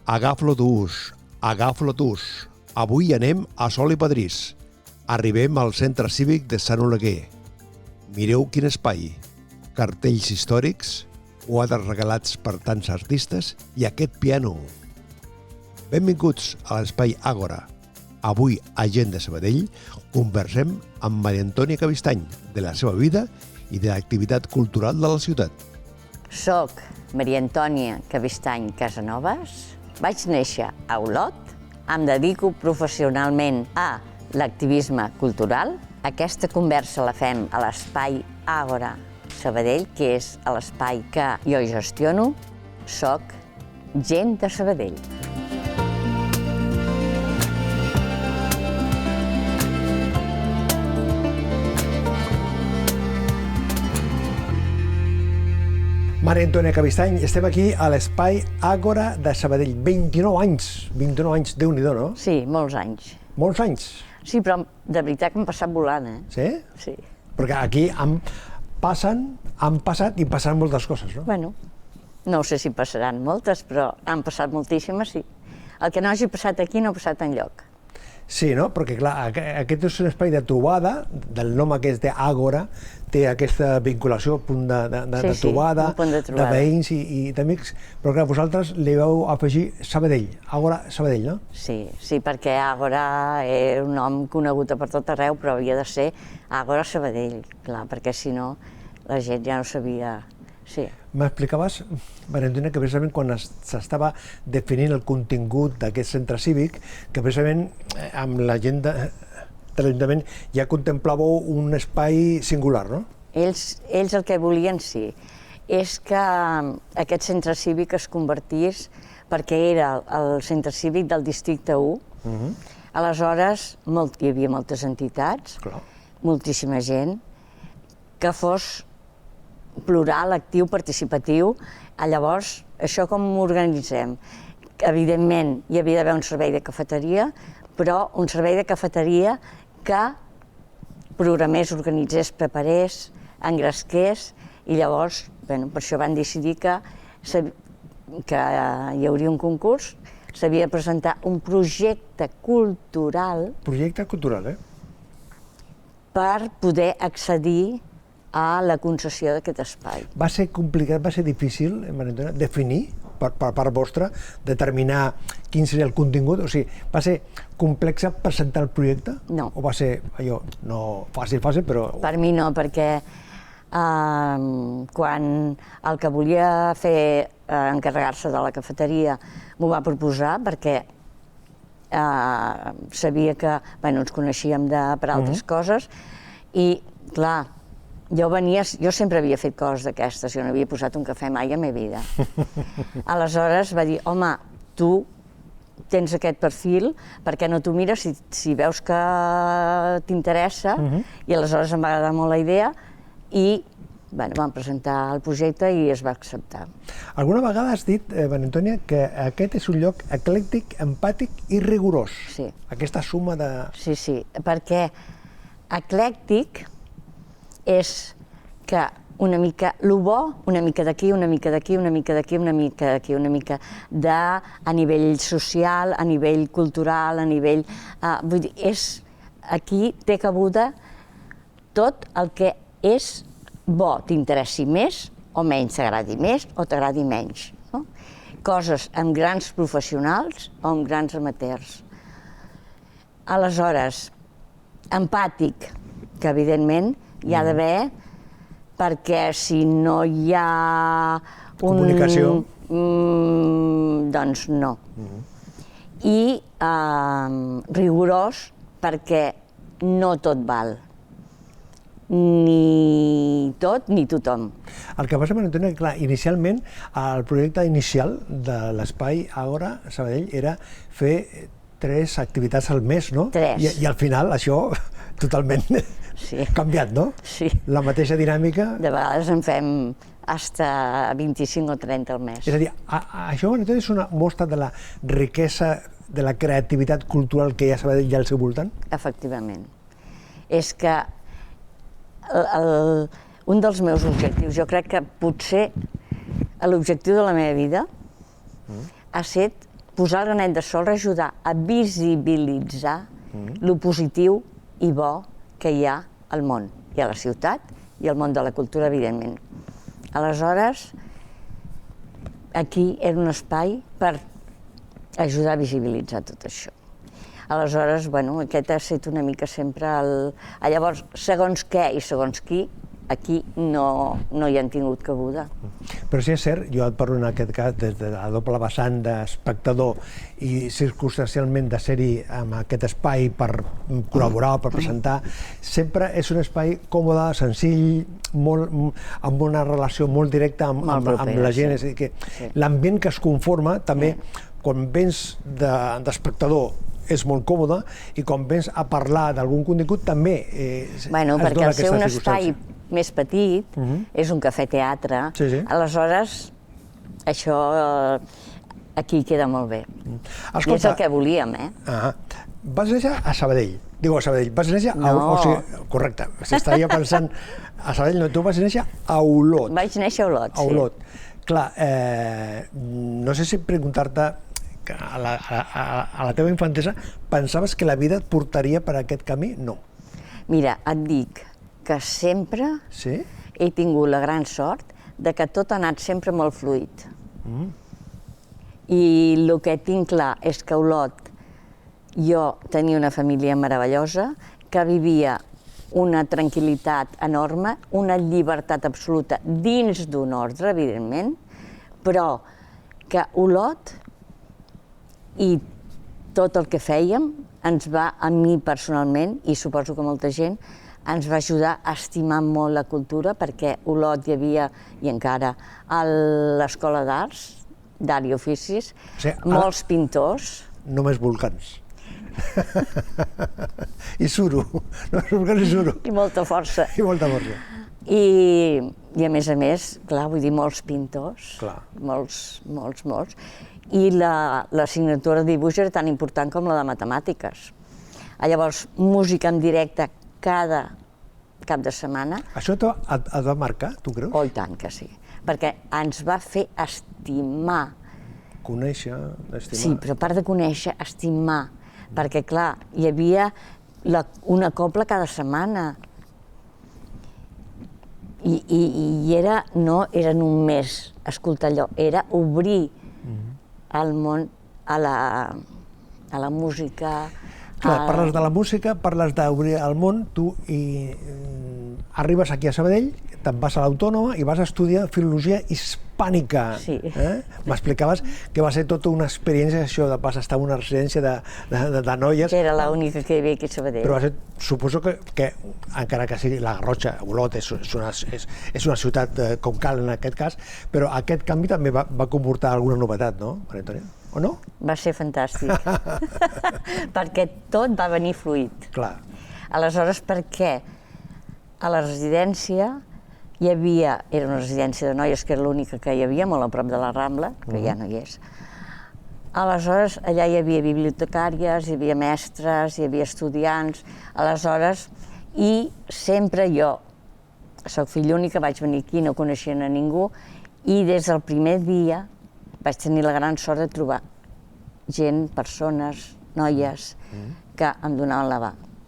Agaflo d'ús, agaflo d'ús. Avui anem a Sol i Padrís. Arribem al centre cívic de Sant Oleguer. Mireu quin espai. Cartells històrics, quadres regalats per tants artistes i aquest piano. Benvinguts a l'espai Àgora. Avui, a Gent de Sabadell, conversem amb Maria Antònia Cabistany de la seva vida i de l'activitat cultural de la ciutat. Soc Maria Antònia Cabistany Casanovas. Vaig néixer a Olot. Em dedico professionalment a l'activisme cultural. Aquesta conversa la fem a l'espai Àgora Sabadell, que és l'espai que jo gestiono. Soc Gent de Sabadell. Maria Antònia Cabistany, estem aquí a l'espai Àgora de Sabadell. 29 anys, Déu-n'hi-do, no? Sí, molts anys. Molts anys? Sí, però de veritat que m'han passat volant, eh? Sí? Sí. Perquè aquí han passat i passaran moltes coses, no? Bueno, no sé si passaran moltes, però han passat moltíssimes, sí. El que no hagi passat aquí no ha passat enlloc. Sí, no? Perquè, clar, aquest és un espai de trobada, del nom aquest d'Àgora, té aquesta vinculació, punt de trobada, de veïns i d'amics, però clar, vosaltres li vau afegir Sabadell, Àgora Sabadell, no? Sí, perquè Àgora és un nom conegut per tot arreu, però havia de ser Àgora Sabadell, clar, perquè si no la gent ja no sabia... Sí. M'explicaves, Maria Antònia, que precisament quan s'estava definint el contingut d'aquest centre cívic, que precisament amb la gent de l'Ajuntament ja contemplàveu un espai singular, no? Ells el que volien, sí, és que aquest centre cívic es convertís, perquè era el centre cívic del districte 1, aleshores hi havia moltes entitats, moltíssima gent, que fos plural, actiu, participatiu. Llavors, això com ho organitzem? Evidentment, hi havia d'haver un servei de cafeteria, però un servei de cafeteria que programés, organitzés, preparés, engresqués, i llavors, per això van decidir que hi hauria un concurs, s'havia de presentar un projecte cultural... Projecte cultural, per poder accedir a la concessió d'aquest espai. Va ser complicat, va ser difícil, Maria Antònia, definir, per part vostra, determinar quin seria el contingut? O sigui, va ser complex presentar el projecte? No. O va ser allò, no fàcil, però... Per mi no, perquè quan el que volia fer, encarregar-se de la cafeteria, m'ho va proposar, perquè sabia que ens coneixíem per altres coses, i clar, jo sempre havia fet coses d'aquestes, jo no havia posat un cafè mai a la meva vida. Aleshores va dir, home, tu tens aquest perfil, per què no t'ho mires si veus que t'interessa? I aleshores em va agradar molt la idea i vam presentar el projecte i es va acceptar. Alguna vegada has dit, Maria Antònia, que aquest és un lloc eclèctic, empàtic i rigorós. Sí. Aquesta suma de... Sí, perquè eclèctic és que una mica el bo, una mica d'aquí, una mica d'aquí, una mica d'aquí, una mica d'aquí, una mica a nivell social, a nivell cultural, a nivell... Vull dir, aquí té cabuda tot el que és bo, t'interessi més o menys, t'agradi més o t'agradi menys. Coses amb grans professionals o amb grans amateurs. Aleshores, empàtic, que evidentment hi ha d'haver, perquè si no hi ha comunicació, doncs no. I rigorós, perquè no tot val. Ni tot ni tothom. El que passa, Maria Antònia, clar, inicialment, el projecte inicial de l'espai Àgora Sabadell era fer 3 activitats al mes, no? 3. I al final això totalment canviat, no? Sí. La mateixa dinàmica... De vegades en fem hasta 25 o 30 al mes. És a dir, això, Maria Antònia, és una mostra de la riquesa, de la creativitat cultural que hi ha a Sabadell i al seu voltant? Efectivament. És que un dels meus objectius, jo crec que potser l'objectiu de la meva vida ha set posar el granet de sorra, ajudar a visibilitzar lo positiu i bo que hi ha al món, i a la ciutat, i al món de la cultura, evidentment. Aleshores, aquí era un espai per ajudar a visibilitzar tot això. Aleshores, bueno, aquest ha estat una mica sempre el... Llavors, segons què i segons qui, aquí no hi han tingut cabuda. Però sí és cert, jo et parlo en aquest cas des de la doble vessant d'espectador i circumstancialment de ser-hi en aquest espai per col·laborar o per presentar, sempre és un espai còmode, senzill, amb una relació molt directa amb la gent. És a dir, que l'ambient que es conforma també, quan vens d'espectador, és molt còmode, i quan vens a parlar d'algun contingut també es dona aquesta circumstància. Perquè al ser un espai més petit, és un cafè-teatre, aleshores això aquí queda molt bé. I és el que volíem, Vas néixer a Sabadell, vas néixer a... Correcte, estaria pensant a Sabadell, no, tu vas néixer a Olot. Vaig néixer a Olot, sí. Clar, no sé si preguntar-te, a la teva infantesa, pensaves que la vida et portaria per aquest camí? No. Mira, et dic que sempre he tingut la gran sort de que tot ha anat sempre molt fluid. I el que tinc clar és que a Olot jo tenia una família meravellosa, que vivia una tranquil·litat enorme, una llibertat absoluta dins d'un ordre, evidentment, però que Olot i tot el que fèiem ens va, a mi personalment, i suposo que molta gent, ens va ajudar a estimar molt la cultura, perquè a Olot hi havia, i encara, a l'Escola d'Arts, d'Art i Oficis, molts pintors. Només volcans. I suro. Només volcans i suro. I molta força. I molta força. I a més, clar, vull dir, molts pintors. Clar. Molts. I l'assignatura de dibuix era tan important com la de matemàtiques. Llavors, música en directe cada cap de setmana. Això et va marcar, tu creus? Oh, i tant que sí, perquè ens va fer estimar. Conèixer, estimar. Sí, però a part de conèixer, estimar, perquè clar, hi havia una cobla cada setmana. I no era només escoltar allò, era obrir al món, a la música. Clar, parles de la música, parles d'obrir el món, tu arribes aquí a Sabadell, te'n vas a l'Autònoma i vas a estudiar filologia hispànica. Sí. M'explicaves que va ser tota una experiència, això de pas estar en una residència de noies. Que era l'única que hi havia aquí a Sabadell. Però suposo que encara que sigui la Garrotxa, Olot és una ciutat com cal en aquest cas, però aquest canvi també va comportar alguna novetat, no, Maria Antònia? O no? Va ser fantàstic, perquè tot va venir fluid. Clar. Aleshores, per què? A la residència hi havia, era una residència de noies, que era l'única que hi havia, molt a prop de la Rambla, que ja no hi és. Aleshores, allà hi havia bibliotecàries, hi havia mestres, hi havia estudiants, aleshores, i sempre jo, soc fill única, vaig venir aquí, no coneixien a ningú, i des del primer dia vaig tenir la gran sort de trobar gent, persones, noies, que em donaven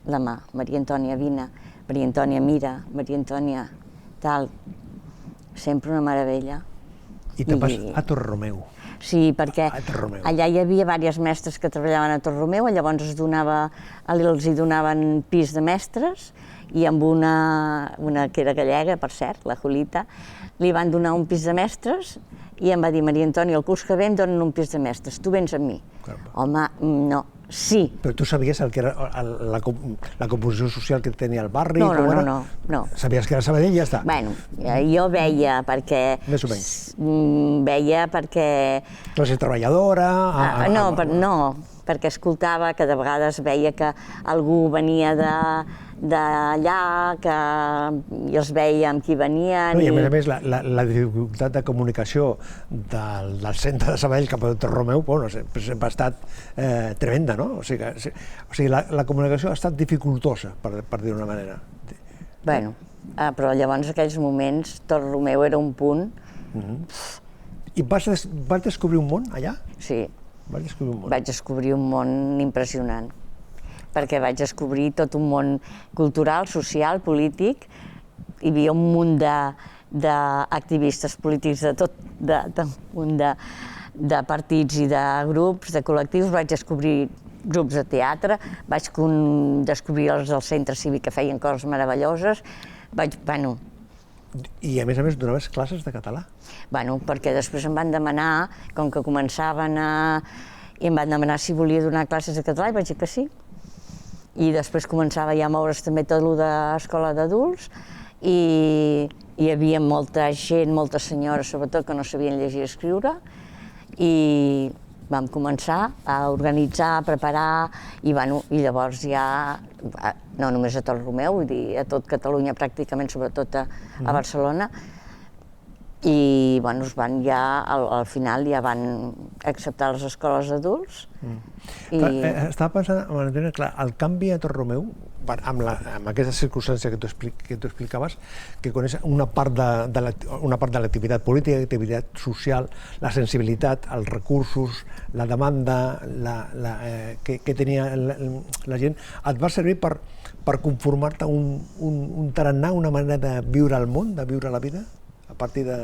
la mà. Maria Antònia, vine, Maria Antònia, mira, Maria Antònia, tal. Sempre una meravella. I te'n vas a Torreromeu. Sí, perquè allà hi havia diverses mestres que treballaven a Torreromeu, llavors els hi donaven pis de mestres, i amb una que era gallega, per cert, la Julita, li van donar un pis de mestres i em va dir, Maria Antònia, el curs que ve em donen un pis de mestres, tu vens amb mi. Home, no, sí. Però tu sabies el que era la composició social que tenia el barri? No. Sabies que era Sabadell i ja està? Bueno, jo veia perquè... Més o menys. Veia perquè... Classe treballadora... No, perquè escoltava que de vegades veia que algú venia d'allà, que i els veia amb qui venien... I a més, la dificultat de comunicació del centre de Sabadell cap a Torreromeu sempre ha estat tremenda, no? O sigui, la comunicació ha estat dificultosa, per dir-ho d'una manera. Bueno, però llavors en aquells moments Torreromeu era un punt... I vas descobrir un món allà? Sí. Vaig descobrir un món. Vaig descobrir un món impressionant, perquè vaig descobrir tot un món cultural, social, polític. Hi havia un munt d'activistes polítics d'un munt de partits i de grups, de col·lectius. Vaig descobrir grups de teatre, vaig descobrir els del centre cívic que feien coses meravelloses. I a més, donaves classes de català? Perquè després em van demanar, com que començaven i em van demanar si volia donar classes de català i vaig dir que sí. I després començava ja a moure's també tot el d'escola d'adults i hi havia molta gent, moltes senyores sobretot, que no sabien llegir i escriure i vam començar a organitzar, a preparar i llavors ja, no només a tot Romeu, vull dir, a tot Catalunya pràcticament, sobretot a Barcelona, i al final ja van acceptar les escoles d'adults. Estava pensant, Valentina, clar, el canvi a tot Romeu, amb aquesta circumstància que tu explicaves, que coneix una part de l'activitat política, l'activitat social, la sensibilitat, els recursos, la demanda que tenia la gent, et va servir per conformar-te un tarannà, una manera de viure el món, de viure la vida, a partir de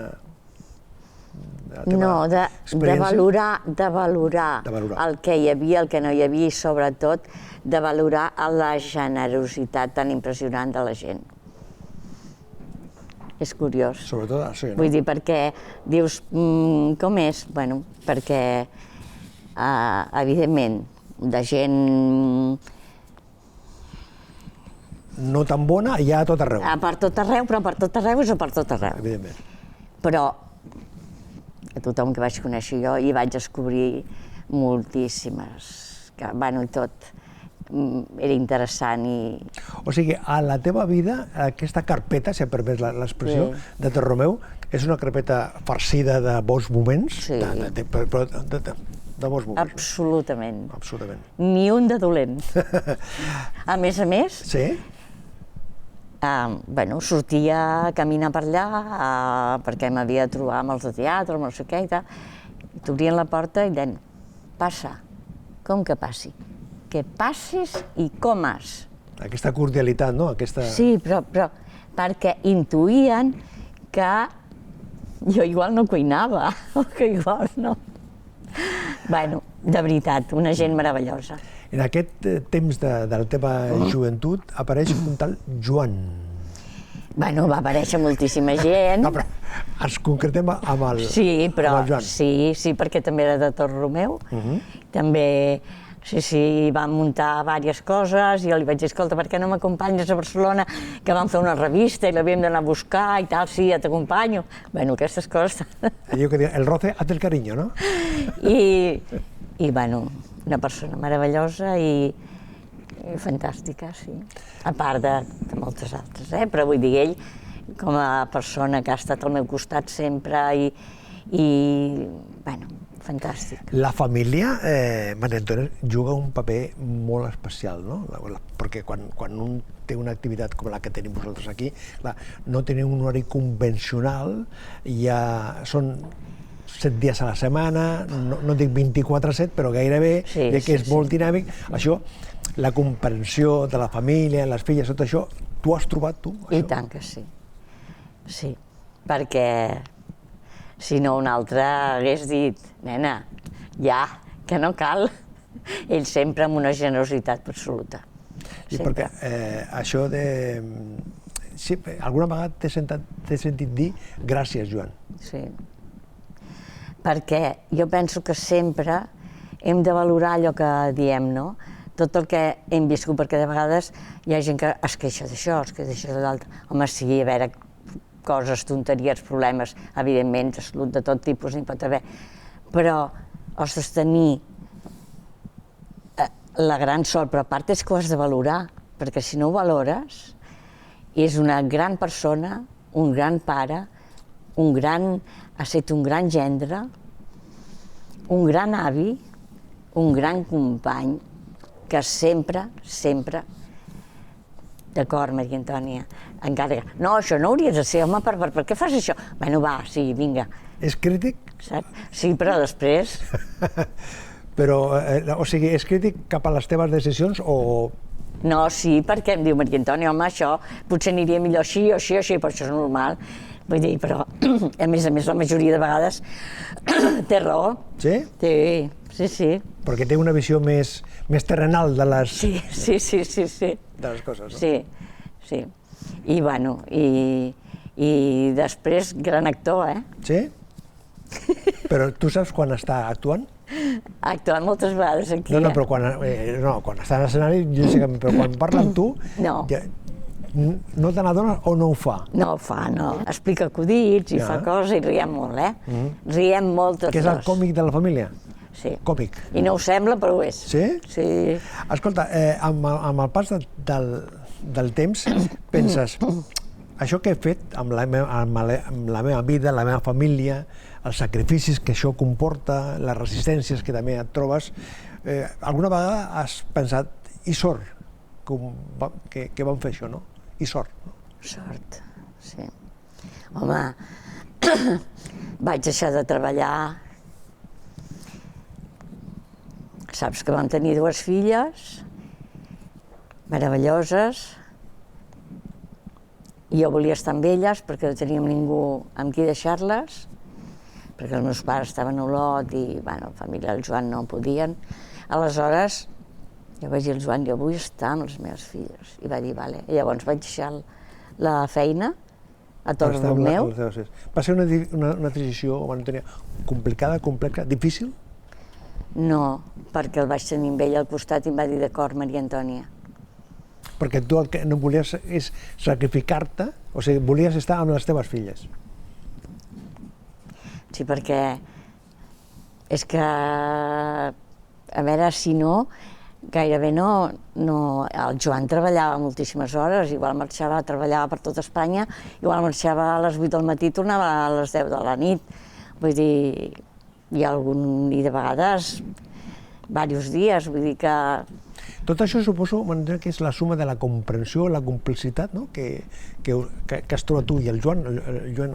la teva experiència? De valorar el que hi havia, el que no hi havia i sobretot de valorar la generositat tan impressionant de la gent. És curiós. Sobretot això, no? Vull dir, perquè dius, com és? Perquè, evidentment, de gent... No tan bona, hi ha a tot arreu. Per tot arreu, però per tot arreu és a per tot arreu. Evidentment. Però a tothom que vaig conèixer jo hi vaig descobrir moltíssimes, que, tot era interessant i... O sigui, a la teva vida, aquesta carpeta, si em permets l'expressió, de tot Romeu, és una carpeta farcida de bons moments? Sí. Però de bons moments. Absolutament. Absolutament. Ni un de dolent. A més, sí? Sortia a caminar per allà perquè m'havia de trobar amb els de teatre, amb no sé què i tal. T'obrien la porta i deien, passa, com que passi? Que passis i comes. Aquesta cordialitat, no? Sí, però perquè intuïen que jo igual no cuinava, o que igual no. De veritat, una gent meravellosa. En aquest temps de la teva joventut apareix un tal Joan. Va aparèixer moltíssima gent. No, però ens concretem amb el Joan. Sí, perquè també era de tot Romeu. També, van muntar diverses coses i jo li vaig dir, escolta, per què no m'acompanyes a Barcelona, que vam fer una revista i l'havíem d'anar a buscar i tal, sí, ja t'acompanyo. Aquestes coses. Allò que diu, el roce hace el cariño, no? I una persona meravellosa i fantàstica, sí. A part de moltes altres, però vull dir, ell, com a persona que ha estat al meu costat sempre i fantàstic. La família, Maria Antònia, juga un paper molt especial, no? Perquè quan un té una activitat com la que tenim vosaltres aquí, no teniu un horari convencional, són 7 dies a la setmana, no dic 24/7, però gairebé, que és molt dinàmic. Això, la comprensió de la família, les filles, tot això, tu has trobat, tu? I tant que sí. Sí, perquè si no un altre hagués dit, nena, ja, que no cal. Ell sempre amb una generositat absoluta. I perquè això de... Sí, alguna vegada t'he sentit dir gràcies, Joan. Sí. Perquè jo penso que sempre hem de valorar allò que diem, no? Tot el que hem viscut, perquè de vegades hi ha gent que es queixa d'això, es queixa de l'altre. Home, sí, a veure, coses, tonteries, problemes, evidentment, de salut de tot tipus n'hi pot haver, però, ostres, tenir la gran sort, però a part és que ho has de valorar, perquè si no ho valores, és una gran persona, un gran pare, ha estat un gran gendre, un gran avi, un gran company, que sempre, d'acord, Maria Antònia, encara que... No, això no hauries de ser, home, per què fas això? Sí, vinga. És crític? Saps? Sí, però després... Però, o sigui, és crític cap a les teves decisions o... No, sí, perquè em diu Maria Antònia, home, això potser aniria millor així o així o així, però això és normal. Vull dir, però, a més, la majoria de vegades té raó. Sí? Sí. Perquè té una visió més terrenal de les... Sí. De les coses, no? Sí. I, bueno, i després, gran actor, Sí? Però tu saps quan està actuant? Ha actuat moltes vegades aquí. No, però quan està en l'escenari, jo sé que... Però quan parla amb tu... No. No te n'adones o no ho fa? No ho fa, no. Explica acudits i fa coses i riem molt, Riem molt tots dos. Que és el còmic de la família? Sí. Còmic. I no ho sembla, però ho és. Sí? Sí. Escolta, amb el pas del temps, penses, això que he fet amb la meva vida, la meva família, els sacrificis que això comporta, les resistències que també et trobes, alguna vegada has pensat, i sort que vam fer això, no? I sort. No? Sort, sí. Home, vaig deixar de treballar. Saps que vam tenir 2 filles meravelloses i jo volia estar amb elles perquè no teníem ningú amb qui deixar-les, perquè els meus pares estaven a Olot i, bueno, la família del Joan no podien. Aleshores, jo vaig dir al Joan, jo vull estar amb les meves filles. I va dir, vale. I llavors vaig deixar la feina a torn del meu. Va ser una decisió, complicada, complexa, difícil? No, perquè el vaig tenir amb ell al costat i em va dir, d'acord, Maria Antònia. Perquè tu el que no volies és sacrificar-te, o sigui, volies estar amb les teves filles. Sí, perquè és que, a veure, si no, gairebé no... El Joan treballava moltíssimes hores, igual marxava, treballava per tot Espanya, igual marxava a les 8 del matí i tornava a les 10 de la nit. Vull dir, i de vegades, diversos dies, vull dir que... Tot això suposo que és la suma de la comprensió, la complicitat, no? que has trobat tu i el Joan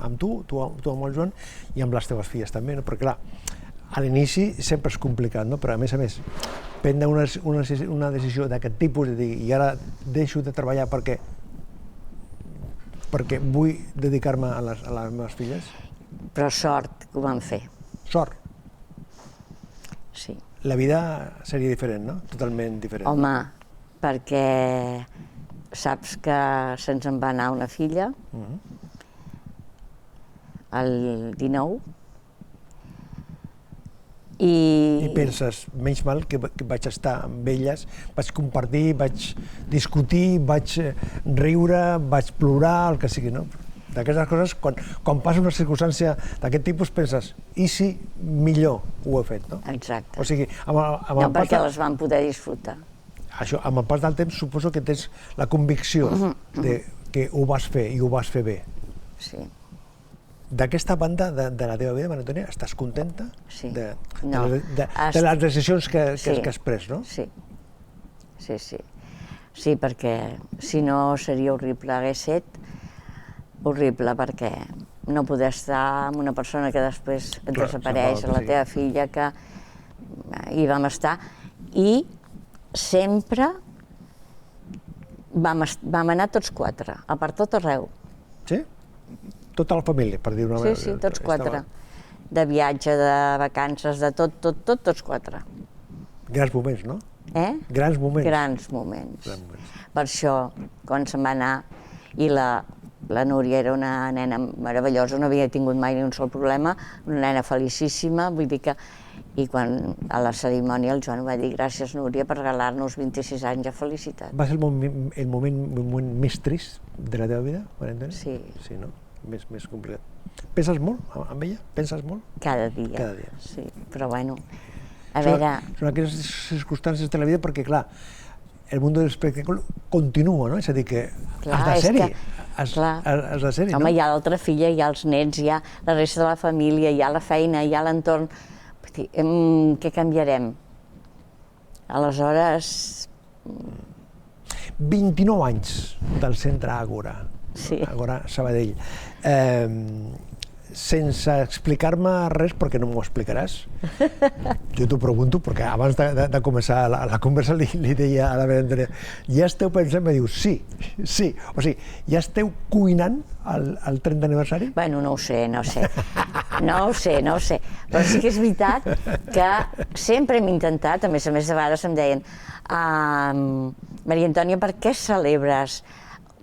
amb tu amb el Joan i amb les teves filles també, no? Perquè clar, a l'inici sempre és complicat, no? Però a més, prendre una decisió d'aquest tipus, de dir, i ara deixo de treballar perquè vull dedicar-me a les meves filles. Però sort que ho vam fer. Sort. Sí. La vida seria diferent, no? Totalment diferent. Home, perquè saps que se'ns en va anar una filla el 19 i penses, menys mal que vaig estar amb elles, vaig compartir, vaig discutir, vaig riure, vaig plorar, el que sigui, no? D'aquestes coses, quan passa una circumstància d'aquest tipus, penses, i si millor ho he fet, no? Exacte. O sigui, no perquè les vam poder disfrutar. Això, amb el pas del temps, suposo que tens la convicció de que ho vas fer i ho vas fer bé. Sí. D'aquesta banda de la teva vida, Maria Antònia, estàs contenta? Sí. De les decisions que has pres, no? Sí. Sí, perquè si no seria horrible, hagués estat horrible, perquè no poder estar amb una persona que després et desapareix, la teva filla, que hi vam estar, i sempre vam anar tots 4, per tot arreu. Sí? Tota la família, per dir-ho una manera. Sí, tots 4. De viatge, de vacances, de tot, tots 4. Grans moments, no? Grans moments. Grans moments. Per això, quan se'n va anar, i la Núria era una nena meravellosa, no havia tingut mai ni un sol problema, una nena felicíssima, vull dir que... I quan a la cerimònia el Joan va dir gràcies, Núria, per regalar-nos 26 anys de felicitat. Va ser el moment més trist de la teva vida, Maria Antònia? Sí. Sí, no? Més complicat. Penses molt amb ella? Penses molt? Cada dia. Cada dia. Sí, però bueno, a veure... Són aquelles circumstàncies de la vida perquè, clar, el món de l'espectacle continua, no? És a dir, que has de ser-hi. Has de ser-hi, no? Home, hi ha l'altra filla, hi ha els nets, hi ha la resta de la família, hi ha la feina, hi ha l'entorn... Què canviarem? Aleshores... 29 anys del centre Àgora, sí. Àgora Sabadell. sense explicar-me res, perquè no m'ho explicaràs. Jo t'ho pregunto, perquè abans de començar la conversa li deia a la meva Antònia, ja esteu pensant? Me diu, sí. O sigui, ja esteu cuinant el 30 aniversari? Bueno, no ho sé. No ho sé. Però sí que és veritat que sempre hem intentat, a més de vegades em deien, Maria Antònia, per què celebres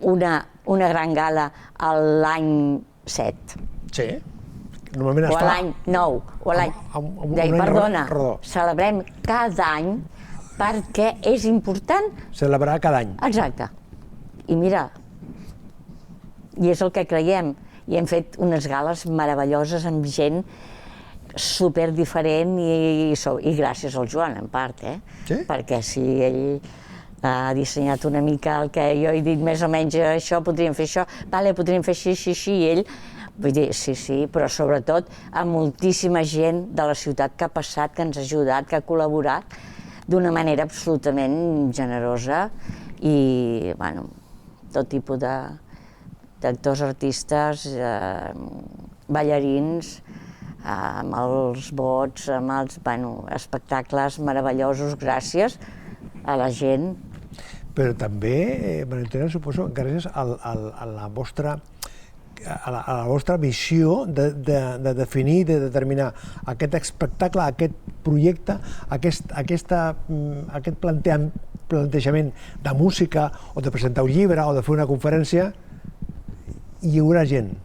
una gran gala l'any 7? Sí. Normalment o l'any 9, o l'any... Perdona, celebrem cada any perquè és important... Celebrar cada any. Exacte. I mira, i és el que creiem. I hem fet unes gales meravelloses amb gent super diferent i gràcies al Joan, en part, Sí? Perquè si ell ha dissenyat una mica el que jo he dit més o menys això, podríem fer això, podríem fer així, i ell... Vull dir, sí, però sobretot a moltíssima gent de la ciutat que ha passat, que ens ha ajudat, que ha col·laborat d'una manera absolutament generosa i, bueno, tot tipus d'actors, artistes, ballarins, amb els bots, amb els espectacles meravellosos, gràcies a la gent. Però també, Maria Antònia, suposo, gràcies a la vostra visió de definir, de determinar aquest espectacle, aquest projecte, aquest plantejament de música o de presentar un llibre o de fer una conferència, hi haurà gent.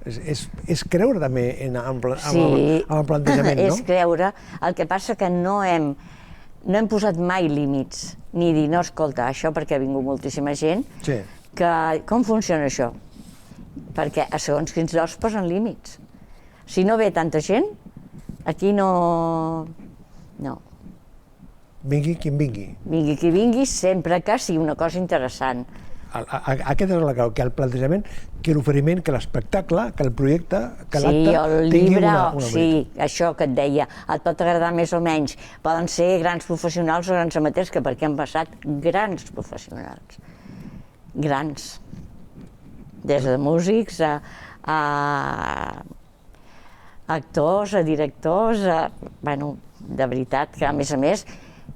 És creure també en el plantejament, no? És creure. El que passa que no hem posat mai límits, ni dir, no, escolta, això perquè ha vingut moltíssima gent, com funciona això? Perquè a segons quins llocs posen límits. Si no ve tanta gent, aquí no... Vingui qui vingui. Vingui qui vingui, sempre que sigui una cosa interessant. Aquest és la clau, que el plantejament, que l'oferiment, que l'espectacle, que el projecte, que l'acte tingui una veritat. Sí, això que et deia, et pot agradar més o menys. Poden ser grans professionals o grans amateurs, que perquè han passat grans professionals. Grans. Des de músics a actors, a directors, de veritat que a més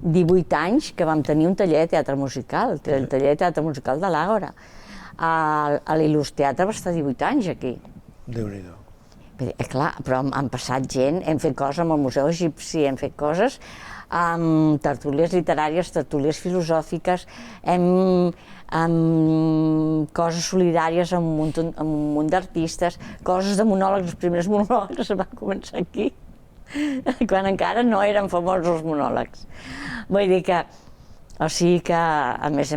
18 anys que vam tenir un taller de teatre musical, el taller de teatre musical de l'Àgora. A l'Il·lus Teatre va estar 18 anys aquí. Déu-n'hi-do. Clar, però han passat gent, hem fet coses amb el Museu Egipci, hem fet coses amb tertúlies literàries, tertúlies filosòfiques, amb coses solidàries amb un munt d'artistes, coses de monòlegs, els primers monòlegs van començar aquí, quan encara no eren famosos els monòlegs. Vull dir que, o sigui que, a més...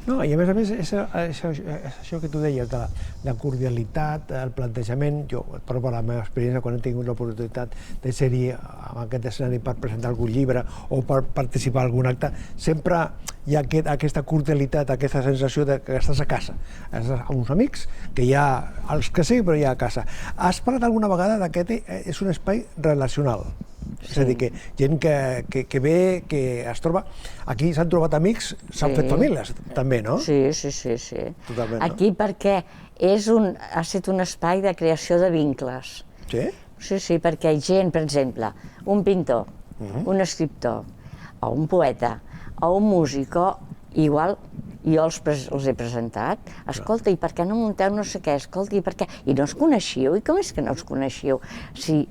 No, i a més, és això que tu deies, de la cordialitat, el plantejament. Jo parlo per la meva experiència, quan he tingut l'oportunitat de ser-hi en aquest escenari per presentar algun llibre o per participar en algun acte, sempre hi ha aquesta cordialitat, aquesta sensació que estàs a casa. Estàs amb uns amics, que hi ha els que sí, però hi ha a casa. Has parlat alguna vegada que és un espai relacional. És a dir, que gent que ve, que es troba... Aquí s'han trobat amics, s'han fet famílies, també, no? Sí. Totalment, no? Aquí perquè ha estat un espai de creació de vincles. Sí? Sí, perquè hi ha gent, per exemple, un pintor, un escriptor, o un poeta, o un músic, igual jo els he presentat. Escolta, i per què no munteu no sé què? Escolta, i per què? I no us coneixíeu? I com és que no us coneixíeu? Sí.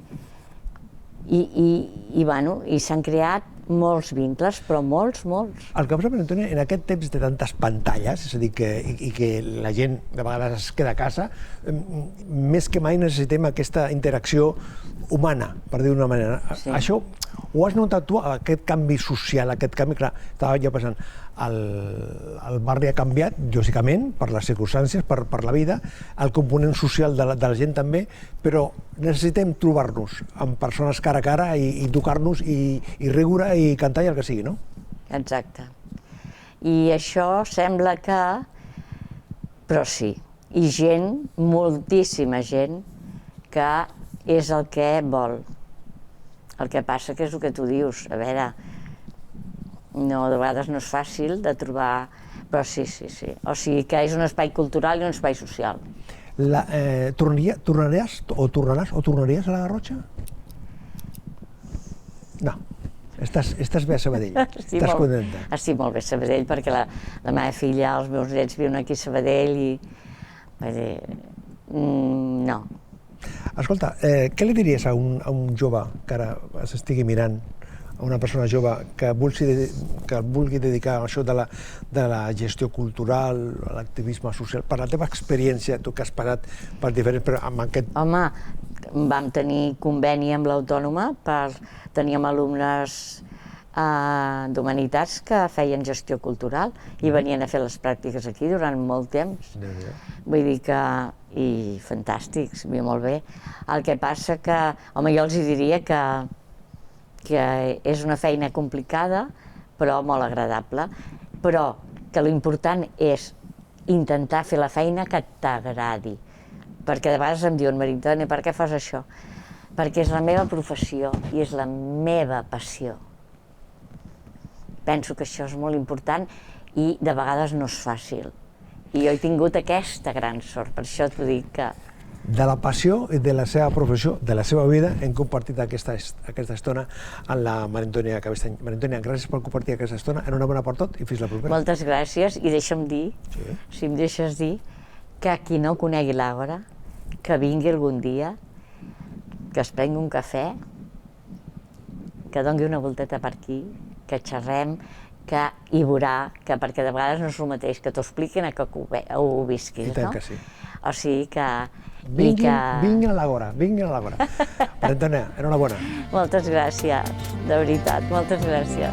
I s'han creat molts vincles, però molts. El que passa, Antònia, en aquest temps de tantes pantalles, és a dir, que la gent de vegades es queda a casa, més que mai necessitem aquesta interacció humana, per dir d'una manera. Això ho has notat tu, aquest canvi social, aquest canvi, clar, estava jo pensant, el barri ha canviat, lògicament, per les circumstàncies, per la vida, el component social de la gent també, però necessitem trobar-nos amb persones cara a cara i tocar-nos i riure i cantar i el que sigui, no? Exacte. I això sembla que... Però sí, i gent, moltíssima gent, que és el que vol. El que passa que és el que tu dius, a veure, no, de vegades no és fàcil de trobar, però sí. O sigui que és un espai cultural i un espai social. tornaries a la Garrotxa? No. Estàs bé a Sabadell? Estàs contenta? Estic molt bé a Sabadell, perquè la meva filla, els meus nets viuen aquí a Sabadell i... no. Escolta, què li diries a un jove que ara s'estigui mirant, a una persona jove que vulgui dedicar a això de la gestió cultural, a l'activisme social, per la teva experiència, tu que has parat per diferents... amb aquest... Home, vam tenir conveni amb l'Autònoma teníem alumnes d'Humanitats que feien gestió cultural i venien a fer les pràctiques aquí durant molt temps. Vull dir que... i fantàstics, molt bé. El que passa que, home, jo els diria que és una feina complicada, però molt agradable, però que l'important és intentar fer la feina que t'agradi. Perquè de vegades em diuen, Maria Antònia, per què fas això? Perquè és la meva professió i és la meva passió. Penso que això és molt important i de vegades no és fàcil. I jo he tingut aquesta gran sort, per això t'ho dic que... De la passió i de la seva professió, de la seva vida, hem compartit aquesta estona amb la Maria Antònia Cabestany. Maria Antònia, gràcies per compartir aquesta estona, enhorabona per tot i fins la propera. Moltes gràcies i deixa'm dir, si em deixes dir, que qui no conegui l'Àgora, que vingui algun dia, que es prengui un cafè, que doni una volteta per aquí, que xerrem, que hi veurà, perquè de vegades no és el mateix que t'ho expliquin que ho visquis, no? I tant que sí. O sigui que... Vinguin a l'Àgora, vinguin a l'Àgora. Maria Antònia, enhorabona. Moltes gràcies, de veritat, moltes gràcies.